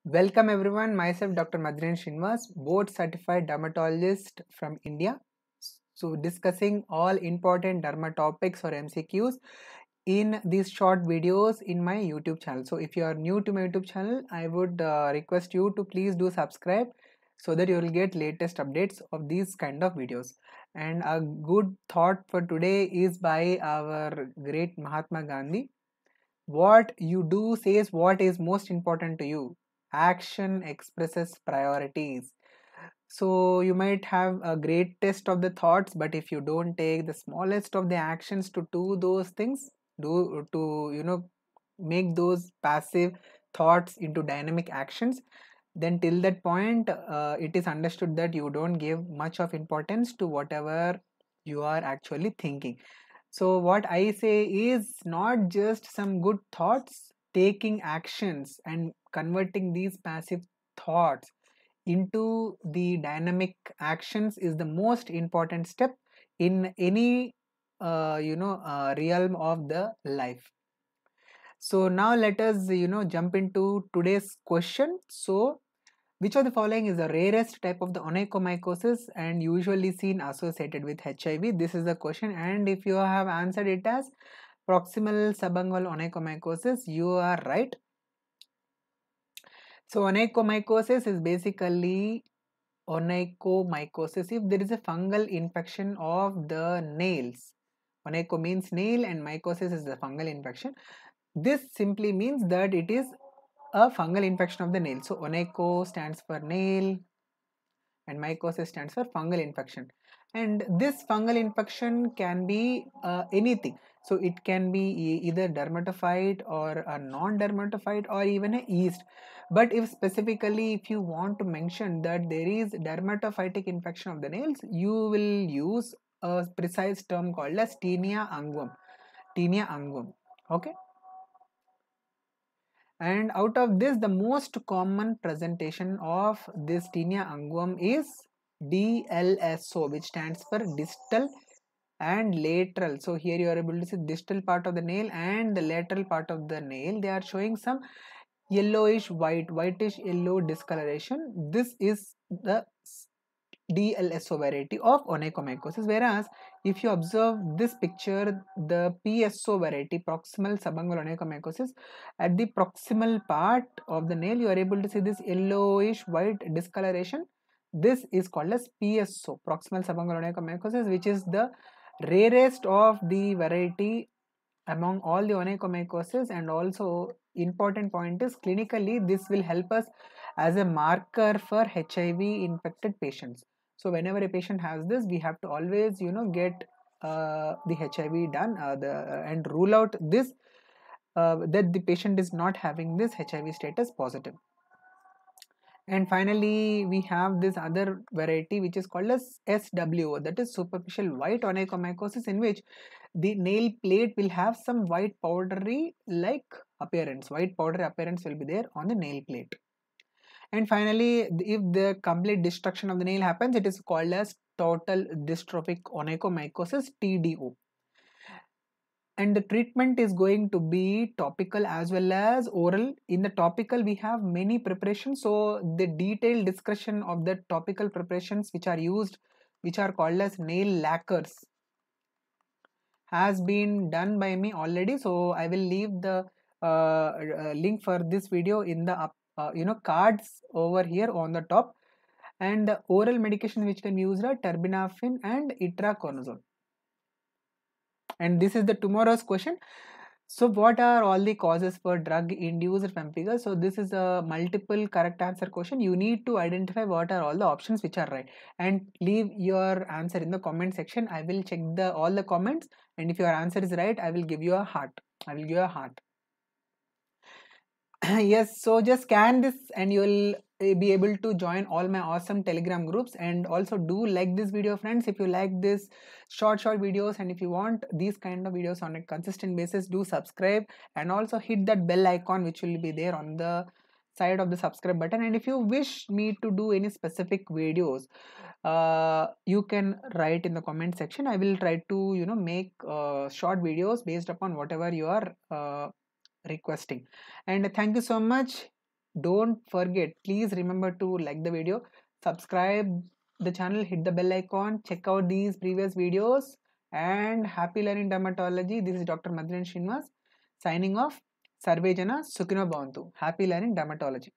Welcome everyone, myself Dr. Madhren Srinivas, board certified dermatologist from India. So discussing all important derma topics or MCQs in these short videos in my YouTube channel. So if you are new to my YouTube channel, I would request you to please do subscribe so that you will get latest updates of these kind of videos. And a good thought for today is by our great Mahatma Gandhi. What you do says what is most important to you. Action expresses priorities. So you might have a great test of the thoughts, but if you don't take the smallest of the actions to do those things, do to make those passive thoughts into dynamic actions, then till that point it is understood that you don't give much of importance to whatever you are actually thinking. So, what I say is not just some good thoughts, taking actions and converting these passive thoughts into the dynamic actions is the most important step in any realm of the life. So now let us jump into today's question. So which of the following is the rarest type of the onychomycosis and usually seen associated with HIV? This is the question, and if you have answered it as proximal subungual onychomycosis, you are right. So onychomycosis is basically onychomycosis if there is a fungal infection of the nails. Onycho means nail and mycosis is the fungal infection. This simply means that it is a fungal infection of the nail. So onycho stands for nail and mycosis stands for fungal infection. And this fungal infection can be anything. So it can be either dermatophyte or a non-dermatophyte or even a yeast. But if specifically if you want to mention that there is dermatophytic infection of the nails, you will use a precise term called as tinea unguum. Tinea unguum. Okay. And out of this, the most common presentation of this tinea unguum is DLSO, which stands for distal and lateral. So here you are able to see distal part of the nail and the lateral part of the nail. They are showing some yellowish whitish yellow discoloration. This is the DLSO variety of onychomycosis, whereas if you observe this picture, the PSO variety, proximal subungual onychomycosis, at the proximal part of the nail, you are able to see this yellowish white discoloration. This is called as PSO, proximal subungual onychomycosis, which is the rarest of the variety among all the onychomycosis, and also important point is clinically this will help us as a marker for HIV infected patients. So whenever a patient has this, we have to always get the HIV done and rule out this that the patient is not having this HIV status positive. And finally, we have this other variety which is called as SWO, that is superficial white onychomycosis, in which the nail plate will have some white powdery like appearance. White powdery appearance will be there on the nail plate. And finally, if the complete destruction of the nail happens, it is called as total dystrophic onychomycosis, TDO. And the treatment is going to be topical as well as oral. In the topical, we have many preparations. So the detailed discussion of the topical preparations which are used, which are called as nail lacquers, has been done by me already. So I will leave the link for this video in the cards over here on the top. And the oral medication which can use are terbinafine and itraconazole. And this is the tomorrow's question. So what are all the causes for drug-induced pemphigus? So this is a multiple correct answer question. You need to identify what are all the options which are right and leave your answer in the comment section. I will check all the comments, and if your answer is right, I will give you a heart. I will give you a heart. Yes, so just scan this and you will be able to join all my awesome Telegram groups. And also do like this video, friends. If you like this short videos and if you want these kind of videos on a consistent basis, do subscribe and also hit that bell icon which will be there on the side of the subscribe button. And if you wish me to do any specific videos, you can write in the comment section. I will try to make short videos based upon whatever you are requesting. And thank you so much. Don't forget, please remember to like the video, subscribe the channel, hit the bell icon, check out these previous videos, and happy learning dermatology. This is Dr. Madhuryan Srinivas signing off. Sarve Jana Sukhino Bhavantu. Happy learning dermatology.